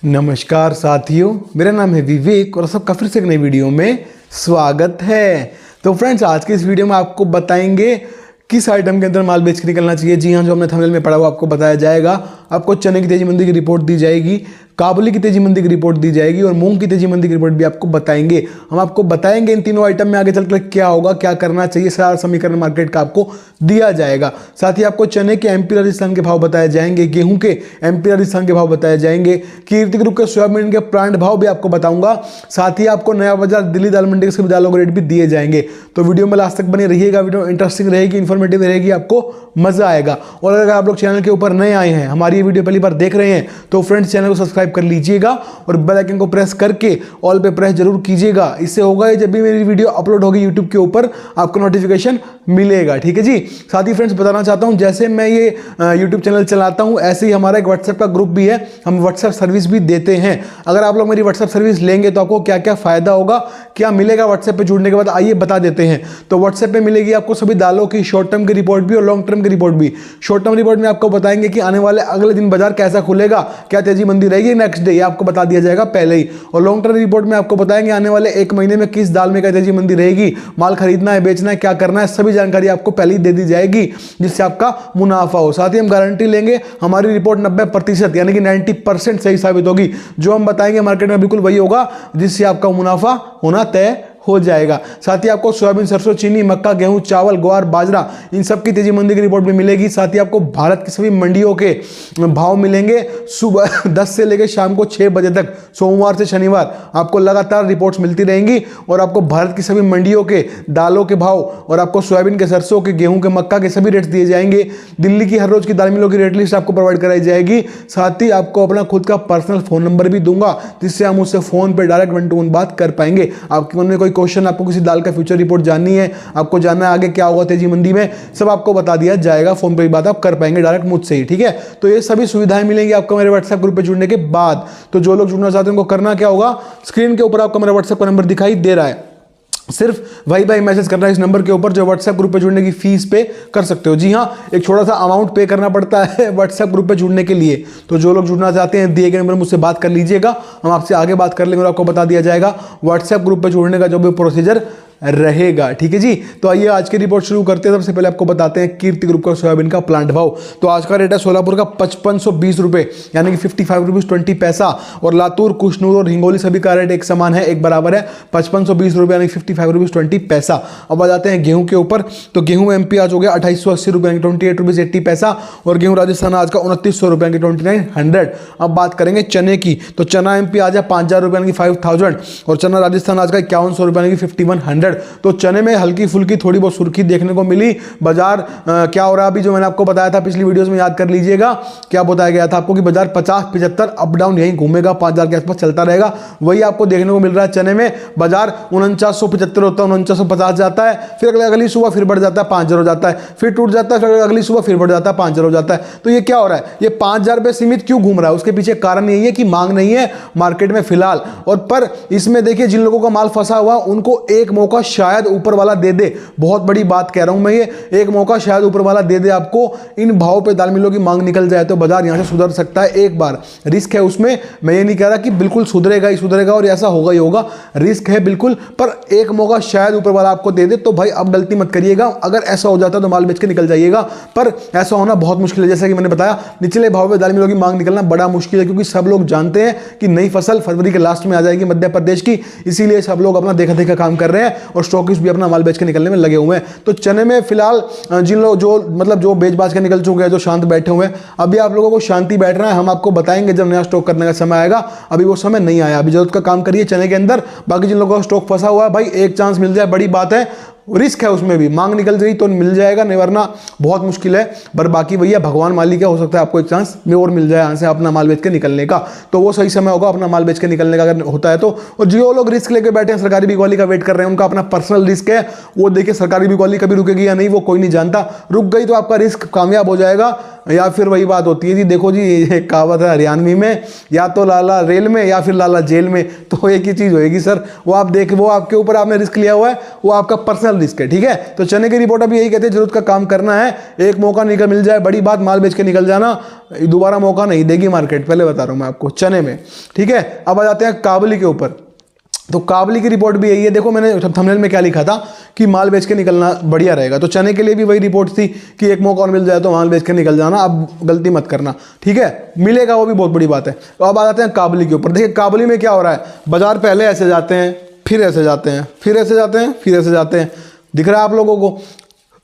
नमस्कार साथियों, मेरा नाम है विवेक और सबका फिर से एक नई वीडियो में स्वागत है। तो फ्रेंड्स, आज के इस वीडियो में आपको बताएंगे किस आइटम के अंदर माल बेच के निकलना चाहिए। जी हाँ, जो हमने थंबनेल में पढ़ा हुआ आपको बताया जाएगा। आपको चने की तेजी मंदी की रिपोर्ट दी जाएगी, काबुली की तेजी मंदी की रिपोर्ट दी जाएगी और मूंग की तेजी मंदी की रिपोर्ट भी आपको बताएंगे। हम आपको बताएंगे इन तीनों आइटम में आगे चलकर क्या होगा, क्या करना चाहिए, सारा समीकरण मार्केट का आपको दिया जाएगा। साथ ही आपको चने के एमपी राजस्थान के भाव बताए जाएंगे, गेहूं के एमपी राजस्थान के भाव बताए जाएंगे, कीर्ति ग्रुप के सोयाबीन के प्लांट भाव भी आपको बताऊंगा। साथ ही आपको नया बाजार दिल्ली दाल मंडी के सभी दालों के रेट भी दिए जाएंगे। तो वीडियो में लास्ट तक बने रहिएगा, वीडियो इंटरेस्टिंग रहेगी, इन्फॉर्मेटिव रहेगी, आपको मजा आएगा। और अगर आप लोग चैनल के ऊपर नए आए हैं, हमारी ये वीडियो पहली बार देख रहे हैं, तो फ्रेंड्स चैनल को सब्सक्राइब कर लीजिएगा और बेल आइकन को प्रेस करके ऑल पे प्रेस जरूर कीजिएगा। इससे होगा जब भी मेरी वीडियो अपलोड होगी यूट्यूब के ऊपर आपको नोटिफिकेशन मिलेगा। ठीक है जी। साथ ही फ्रेंड्स बताना चाहता हूं, जैसे मैं ये यूट्यूब चैनल चलाता हूं, ऐसे ही हमारा एक व्हाट्सएप का ग्रुप भी है, हम व्हाट्सएप सर्विस भी देते हैं। अगर आप लोग मेरी व्हाट्सएप सर्विस लेंगे तो आपको क्या क्या फायदा होगा, क्या मिलेगा व्हाट्सएप पे जुड़ने के बाद, आइए बता देते हैं। तो व्हाट्सएप पे मिलेगी आपको सभी दालों की शॉर्ट टर्म की रिपोर्ट भी और लॉन्ग टर्म की रिपोर्ट भी। शॉर्ट टर्म रिपोर्ट में आपको बताएंगे कि आने वाले अगले दिन बाजार कैसा खुलेगा, क्या तेजी मंदी रहेगी नेक्स्ट डे, ये आपको बता दिया जाएगा पहले ही। और लॉन्ग टर्म रिपोर्ट में आपको बताएंगे आने वाले एक महीने में किस दाल में क्या तेजी मंदी रहेगी, माल खरीदना है, बेचना है, क्या करना है, सभी जानकारी आपको पहले ही दे दी जाएगी, जिससे आपका मुनाफा हो। साथ ही हम गारंटी लेंगे हमारी रिपोर्ट 90% यानी कि 90% सही साबित होगी। जो हम बताएंगे मार्केट में बिल्कुल वही होगा, जिससे आपका मुनाफा होना तय हो जाएगा। साथ ही आपको सोयाबीन, सरसों, चीनी, मक्का, गेहूं, चावल, ग्वार, बाजरा, इन सब की तेजी मंदी की रिपोर्ट भी मिलेगी। साथ ही आपको भारत की सभी मंडियों के भाव मिलेंगे। सुबह 10 से लेकर शाम को 6 बजे तक, सोमवार से शनिवार आपको लगातार रिपोर्ट्स मिलती रहेंगी। और आपको भारत की सभी मंडियों के दालों के भाव और आपको सोयाबीन के, सरसों के, गेहूं के, मक्का के सभी रेट्स दिए जाएंगे। दिल्ली की हर रोज की दाल मिलों की रेट लिस्ट आपको प्रोवाइड कराई जाएगी। साथ ही आपको अपना खुद का पर्सनल फोन नंबर भी दूंगा, जिससे हम उससे फोन पर डायरेक्ट 1 to 1 बात कर पाएंगे। आपके मन में कोई क्वेश्चन, आपको किसी दाल का फ्यूचर रिपोर्ट जाननी है, आपको जानना है आगे क्या होगा तेजी मंदी में, सब आपको बता दिया जाएगा। फोन पे भी बात आप कर पाएंगे डायरेक्ट मुझसे ही। ठीक है, तो ये सभी सुविधाएं मिलेंगी आपको मेरे व्हाट्सएप ग्रुप पे जुड़ने के बाद। तो जो लोग जुड़ना चाहते हैं उनको करना क्या होगा, स्क्रीन के ऊपर आपको मेरा व्हाट्सएप का नंबर दिखाई दे रहा है, सिर्फ वाई बाई मैसेज करना है इस नंबर के ऊपर, जो व्हाट्सएप ग्रुप पे जुड़ने की फीस पे कर सकते हो। जी हाँ, एक छोटा सा अमाउंट पे करना पड़ता है व्हाट्सएप ग्रुप पे जुड़ने के लिए। तो जो लोग जुड़ना चाहते हैं दिए गए नंबर मुझसे बात कर लीजिएगा, हम आपसे आगे बात कर लेंगे और आपको बता दिया जाएगा व्हाट्सएप ग्रुप पे जुड़ने का जो भी प्रोसीजर रहेगा। ठीक है जी। तो आइए आज की रिपोर्ट शुरू करते हैं। सबसे पहले आपको बताते हैं कीर्ति ग्रुप का सोयाबीन का प्लांट भाव। तो आज का रेट है सोलापुर का 5520 रुपए यानी कि 55 रुपीज 20 पैसा। और लातूर, कुशनूर और हिंगोली सभी का रेट एक समान है, एक बराबर है, 5520 रुपए यानी 55 रुपीज 20 पैसा। अब आ जाते हैं गेहूं के ऊपर। तो गेहूं एमपी आज हो गया 2880 रुपए यानी 28 रुपीज 80 पैसा। और गेहूं राजस्थान आज का 2900 रुपए यानी 2900। अब बात करेंगे चने की। तो चना एमपी आज है 5000 रुपए यानी 5000। और चना राजस्थान आज का 5100 रुपए यानी 5100। तो चने में हल्की फुल्की थोड़ी बहुत सुर्खी देखने को मिली। बाजार क्या हो रहा है अभी, जो मैंने आपको बताया था पिछली वीडियोस में, याद कर लीजिएगा क्या बताया गया था आपको कि बाजार 50-75 अप डाउन यहीं घूमेगा, 5000 के आसपास चलता रहेगा। वही आपको देखने को मिल रहा है चने में। बाजार 4975 होता है, 4950 जाता है, फिर अगली सुबह फिर बढ़ जाता है, 5000 हो जाता है, फिर टूट जाता है, फिर अगली सुबह फिर बढ़ जाता है, 5000 हो जाता है। तो ये क्या हो रहा है, ये 5000 पे सीमित क्यों घूम रहा है? उसके पीछे कारण यही है कि मांग नहीं है मार्केट में फिलहाल। और पर इसमें देखिए जिन लोगों का माल फंसा हुआ उनको एक मौका शायद ऊपर वाला दे दे। बहुत बड़ी बात कह रहा हूं मैं, ये एक मौका शायद ऊपर वाला दे दे आपको। इन भाव पे दाल मिलों की मांग निकल जाए तो बाजार यहां से सुधर सकता है। एक बार रिस्क है उसमें, मैं ये नहीं कह रहा कि बिल्कुल सुधरेगा ही सुधरेगा और ऐसा होगा ही होगा, रिस्क है बिल्कुल, पर एक मौका शायद ऊपर वाला आपको दे दे। तो भाई अब गलती मत करिएगा, अगर ऐसा हो जाता तो माल बेच के निकल जाइएगा, पर ऐसा होना बहुत मुश्किल है। जैसा कि मैंने बताया, निचले भाव पे दाल मिलों की मांग निकलना बड़ा मुश्किल है, क्योंकि सब लोग जानते हैं कि नई फसल फरवरी के लास्ट में आ जाएगी मध्य प्रदेश की, इसीलिए सब लोग अपना देखा देखा काम कर रहे हैं और स्टॉकिस्ट भी अपना माल बेच के निकलने में लगे हुए हैं। तो चने में फिलहाल जिन लोग जो बेच बाज के निकल चुके हैं, जो शांत बैठे हुए हैं, अभी आप लोगों को शांति बैठना है। हम आपको बताएंगे जब नया स्टॉक करने का समय आएगा, अभी वो समय नहीं आया। अभी जरूरत का काम करिए चने के अंदर। बाकी जिन लोगों का स्टॉक फंसा हुआ है, भाई एक चांस मिल जाए बड़ी बात है, रिस्क है उसमें भी, मांग निकल गई तो मिल जाएगा, नहीं वरना बहुत मुश्किल है। पर बाकी भैया भगवान मालिक है, हो सकता है आपको एक चांस में और मिल जाए यहाँ से अपना माल बेच के निकलने का, तो वो सही समय होगा अपना माल बेच के निकलने का अगर होता है तो। और जो लोग रिस्क लेके बैठे हैं, सरकारी बिकवाली का वेट कर रहे हैं, उनका अपना पर्सनल रिस्क है, वो देखिए सरकारी बिकवाली कभी रुकेगी या नहीं वो कोई नहीं जानता। रुक गई तो आपका रिस्क कामयाब हो जाएगा, या फिर वही बात होती है जी, देखो जी ये कहावत है हरियाणवी में, या तो लाला रेल में या फिर लाला जेल में, तो एक ही चीज़ होएगी सर। वो आप देख, वो आपके ऊपर आपने रिस्क लिया हुआ है, वो आपका पर्सनल डबल रिस्क है, ठीक है। तो चने की रिपोर्ट अभी यही कहते हैं, जरूरत का काम करना है, एक मौका निकल मिल जाए बड़ी बात, माल बेच के निकल जाना, दोबारा मौका नहीं देगी मार्केट, पहले बता रहा हूं मैं आपको चने में, ठीक है। अब आ जाते हैं काबुली के ऊपर। तो काबुली की रिपोर्ट भी यही है, देखो मैंने थंबनेल में क्या लिखा था कि माल बेच के निकलना बढ़िया रहेगा, तो चने के लिए भी वही रिपोर्ट थी कि एक मौका और मिल जाए तो माल बेच के निकल जाना, अब गलती मत करना, ठीक है, मिलेगा वो भी बहुत बड़ी बात है। तो अब आ जाते हैं काबुली के ऊपर। देखिए काबुली में क्या हो रहा है, बाजार पहले ऐसे जाते हैं, फिर ऐसे जाते हैं, फिर ऐसे जाते हैं, फिर ऐसे जाते हैं, दिख रहा है आप लोगों को।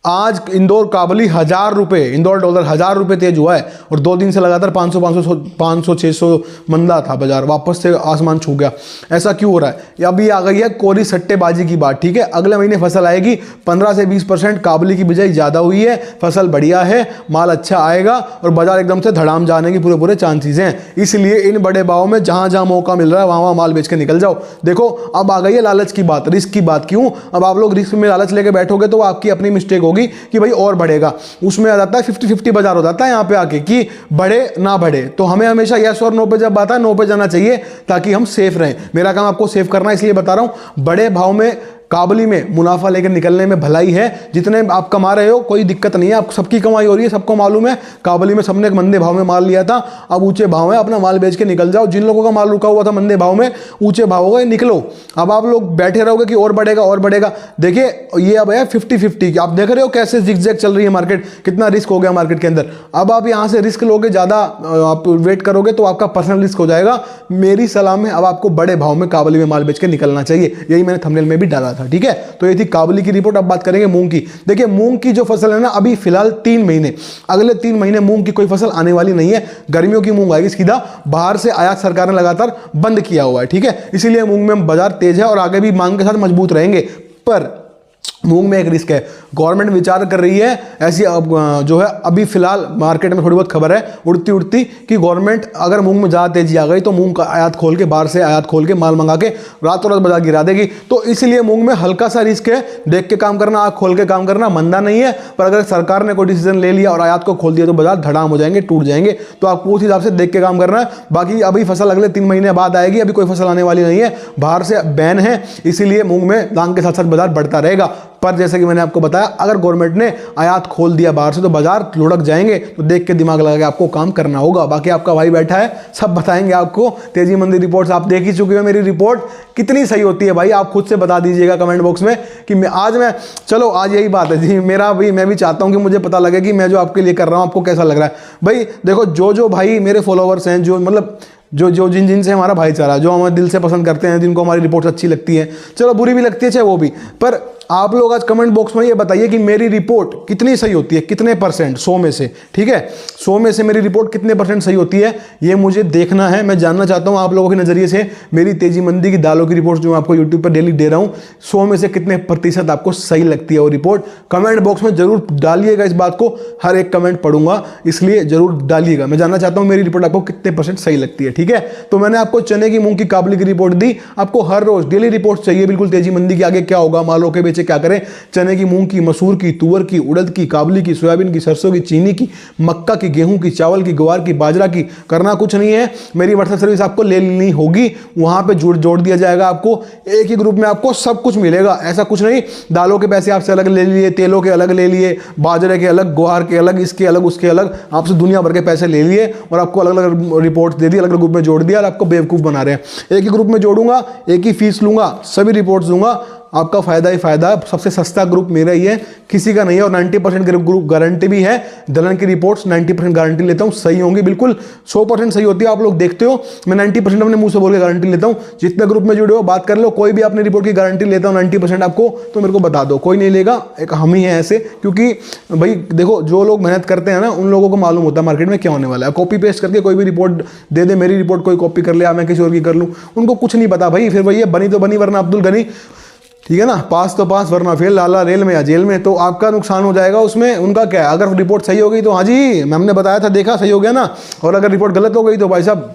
आज इंदौर काबुली 1000 रुपये, इंदौर डॉलर 1000 रुपये तेज हुआ है, और 2 दिन से लगातार 500 600 मंदा था बाजार, वापस से आसमान छू गया। ऐसा क्यों हो रहा है, अभी आ गई है कोरी सट्टेबाजी की बात, ठीक है। अगले महीने फसल आएगी, 15 से 20% काबुली की बिजाई ज़्यादा हुई है, फसल बढ़िया है, माल अच्छा आएगा, और बाजार एकदम से धड़ाम जाने की पूरे चांसेस हैं। इसलिए इन बड़े भाव में जहाँ जहाँ मौका मिल रहा है वहाँ माल बेच के निकल जाओ। देखो अब आ गई है लालच की बात, रिस्क की बात। क्यों, अब आप लोग रिस्क में लालच लेके बैठोगे तो आपकी अपनी मिस्टेक होगी कि भाई और बढ़ेगा, उसमें आ जाता है 50-50 बाजार हो जाता है यहाँ पे आके कि बढ़े ना बढ़े। तो हमें हमेशा यस और नो पे जब आता है, नो पे जाना चाहिए ताकि हम सेफ रहें। मेरा काम आपको सेफ करना है, इसलिए बता रहा हूं। बड़े भाव में काबुली में मुनाफा लेकर निकलने में भलाई है, जितने आप कमा रहे हो कोई दिक्कत नहीं है, आप सबकी कमाई हो रही है, सबको मालूम है। काबुली में सबने एक मंदे भाव में माल लिया था, अब ऊंचे भाव में अपना माल बेच के निकल जाओ। जिन लोगों का माल रुका हुआ था मंदे भाव में, ऊंचे भाव हो गए, निकलो। अब आप लोग बैठे रहोगे कि और बढ़ेगा और बढ़ेगा। देखिए ये अब है 50-50, आप देख रहे हो कैसे जिगजैग चल रही है मार्केट, कितना रिस्क हो गया मार्केट के अंदर। अब आप यहाँ से रिस्क लोगे, ज़्यादा आप वेट करोगे तो आपका पर्सनल रिस्क हो जाएगा। मेरी सलाह में अब आपको बड़े भाव में काबुली में माल बेच के निकलना चाहिए, यही मैंने थंबनेल में भी डाला था, ठीक है। तो ये थी काबुली की रिपोर्ट। अब बात करेंगे मूंग की। देखिए मूंग की जो फसल है ना, अभी फिलहाल 3 महीने, अगले 3 महीने मूंग की कोई फसल आने वाली नहीं है। गर्मियों की मूंग आएगी सीधा, बाहर से आयात सरकार ने लगातार बंद किया हुआ है, ठीक है। इसीलिए मूंग में बाजार तेज है और आगे भी मांग के साथ मजबूत रहेंगे। पर मूंग में एक रिस्क है, गवर्नमेंट विचार कर रही है ऐसी जो है अभी फिलहाल मार्केट में थोड़ी बहुत खबर है उड़ती उड़ती कि गवर्नमेंट अगर मूंग में ज़्यादा तेजी आ गई तो मूंग का आयात खोल के, बाहर से आयात खोल के माल मंगा के रातों रात बाजार गिरा देगी। तो इसलिए मूंग में हल्का सा रिस्क है, देख के काम करना, आँख खोल के काम करना, मंदा नहीं है। पर अगर सरकार ने कोई डिसीजन ले लिया और आयात को खोल दिया तो बाजार धड़ाम हो जाएंगे, टूट जाएंगे। तो आपको उस हिसाब से देख के काम करना है। बाकी अभी फसल अगले 3 महीने बाद आएगी, अभी कोई फसल आने वाली नहीं है, बाहर से बैन है, इसीलिए मूंग में दांग के साथ साथ बाजार बढ़ता रहेगा। पर जैसे कि मैंने आपको बताया, अगर गवर्नमेंट ने आयात खोल दिया बाहर से तो बाजार लुढ़क जाएंगे। तो देख के दिमाग लगा के आपको काम करना होगा। बाकी आपका भाई बैठा है, सब बताएंगे आपको। तेजी मंदी रिपोर्ट्स आप देख ही चुके हो, मेरी रिपोर्ट कितनी सही होती है भाई आप खुद से बता दीजिएगा कमेंट बॉक्स में कि चलो आज यही बात है जी, मैं भी चाहता हूं कि मुझे पता लगे कि मैं जो आपके लिए कर रहा हूं आपको कैसा लग रहा है। भाई देखो, जो भाई मेरे फॉलोवर्स हैं, जो मतलब जो जिन से हमारा भाईचारा, जो हमारे दिल से पसंद करते हैं, जिनको हमारी रिपोर्ट अच्छी लगती है, चलो बुरी भी लगती है चाहे वो भी, पर आप लोग आज कमेंट बॉक्स में ये बताइए कि मेरी रिपोर्ट कितनी सही होती है, कितने परसेंट 100 में से, ठीक है। 100 में से मेरी रिपोर्ट कितने परसेंट सही होती है ये मुझे देखना है। मैं जानना चाहता हूं आप लोगों के नज़रिए से मेरी तेजी मंदी की दालों की रिपोर्ट जो मैं आपको यूट्यूब पर डेली दे रहा हूं, 100 में से कितने प्रतिशत आपको सही लगती है वो रिपोर्ट। कमेंट बॉक्स में जरूर डालिएगा इस बात को, हर एक कमेंट पढ़ूंगा, इसलिए जरूर डालिएगा। मैं जानना चाहता हूँ मेरी रिपोर्ट आपको कितने परसेंट सही लगती है, ठीक है। तो मैंने आपको चने की, मूंग की, काबुली की रिपोर्ट दी। आपको हर रोज डेली रिपोर्ट चाहिए बिल्कुल, तेजी मंदी के आगे क्या होगा, मालों के बेचे क्या करें, चने की, मूंग की, मसूर की, तुअर की, उड़द की, काबुली की, सोयाबीन की, सरसों की, चीनी की, मक्का की, गेहूं की, चावल की, ग्वार की, बाजरा की। करना कुछ नहीं है, मेरी व्हाट्सएप सर्विस आपको ले लेनी होगी, वहां पे जोड़ दिया जाएगा आपको। एक ही ग्रुप में आपको सब कुछ मिलेगा, ऐसा कुछ नहीं दालों के पैसे आपसे अलग ले लिए, तेलों के अलग ले लिए, बाजरे के अलग, ग्वार के अलग, इसके अलग, उसके अलग, आपसे दुनिया भर के पैसे ले लिए और आपको अलग अलग रिपोर्ट दे दी, अलग अलग ग्रुप में जोड़ दिया और आपको बेवकूफ़ बना रहे हैं। एक ही ग्रुप में जोड़ूंगा, एक ही फीस लूंगा, सभी रिपोर्ट्स दूंगा, आपका फायदा ही फायदा है। सबसे सस्ता ग्रुप मेरा ही है, किसी का नहीं है। और 90% ग्रुप गारंटी भी है। दलन की रिपोर्ट्स 90% गारंटी लेता हूं, सही होंगी, बिल्कुल 100% सही होती है। आप लोग देखते हो, मैं 90% अपने मुंह से बोल के गारंटी लेता हूं। जितने ग्रुप में जुड़े हो बात कर लो, कोई भी अपनी रिपोर्ट की गारंटी लेता हूं 90% आपको, तो मेरे को बता दो, कोई नहीं लेगा, एक हम ही है ऐसे। क्योंकि भाई देखो, जो लोग मेहनत करते हैं ना, उन लोगों को मालूम होता है मार्केट में क्या होने वाला है। कॉपी पेस्ट करके कोई भी रिपोर्ट दे दे, मेरी रिपोर्ट कोई कॉपी कर ले, मैं किसी और की कर लूँ, उनको कुछ नहीं पता भाई। फिर वही बनी तो बनी, वरना अब्दुल गनी, ठीक है ना, पास तो पास वरना फेल, लाला रेल में या जेल में। तो आपका नुकसान हो जाएगा उसमें, उनका क्या है। अगर रिपोर्ट सही हो गई तो हाँ जी, हमने बताया था, देखा, सही हो गया ना। और अगर रिपोर्ट गलत हो गई तो भाई साहब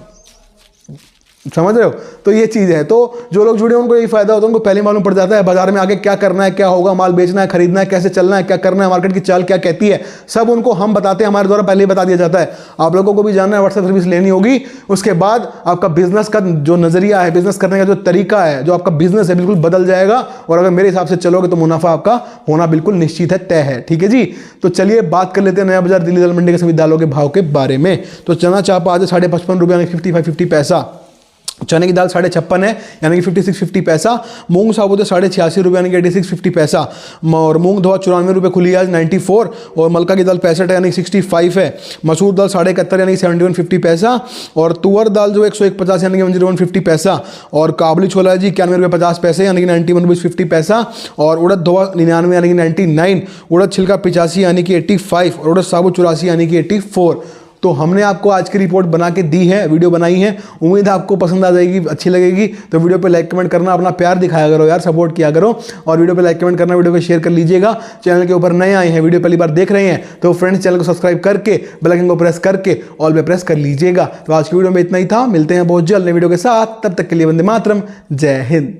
समझ रहे हो? तो ये चीज़ है। तो जो लोग जुड़े हैं उनको यही फायदा होता है, उनको पहले मालूम पड़ जाता है बाजार में आगे क्या करना है, क्या होगा, माल बेचना है, खरीदना है, कैसे चलना है, क्या करना है, मार्केट की चाल क्या कहती है, सब उनको हम बताते हैं, हमारे द्वारा पहले ही बता दिया जाता है। आप लोगों को भी जानना है, व्हाट्सएप सर्विस लेनी होगी, उसके बाद आपका बिजनेस का जो नजरिया है, बिजनेस करने का जो तरीका है, जो आपका बिजनेस है बिल्कुल बदल जाएगा। और अगर मेरे हिसाब से चलोगे तो मुनाफा आपका होना बिल्कुल निश्चित है, तय है। ठीक है जी। तो चलिए बात कर लेते हैं नया बाजार दिल्ली दल मंडी के सभी दालों के भाव के बारे में। तो चना चाप आज 55.5 रुपये यानी 55.50 पैसा। चने की दाल 56.5 है यानी कि 56.50 पैसा। मूंग साबुत है 86.5 रुपये यानी कि 86.50 पैसा। और मूंग धोआ 94 रुपये खुली आज 94। और मलका की दाल 65 है यानी 65 है। मसूर दाल 71.5 यानी 71.50 पैसा। और तुअर दाल जो 101.50 यानी कि 101.50 पैसा। और काबुली छोला है जी 91 रुपये 50 पैसे यानी कि 91 रुपीज़ 50 पैसा। और उड़द धोआ 99 यानी कि 99। उड़द छिलका 85 यानी कि 85। और उड़द साबुत 84 यानी कि 84। तो हमने आपको आज की रिपोर्ट बना के दी है, वीडियो बनाई है। उम्मीद है आपको पसंद आ जाएगी, अच्छी लगेगी। तो वीडियो पे लाइक कमेंट करना, अपना प्यार दिखाया करो यार, सपोर्ट किया करो। और वीडियो पे लाइक कमेंट करना, वीडियो पे शेयर कर लीजिएगा। चैनल के ऊपर नए आए हैं, वीडियो पहली बार देख रहे हैं तो फ्रेंड्स चैनल को सब्सक्राइब करके बेल आइकन को प्रेस करके ऑल पे प्रेस कर लीजिएगा। तो आज की वीडियो में इतना ही था, मिलते हैं बहुत जल्द नई वीडियो के साथ। तब तक के लिए वंदे मातरम, जय हिंद।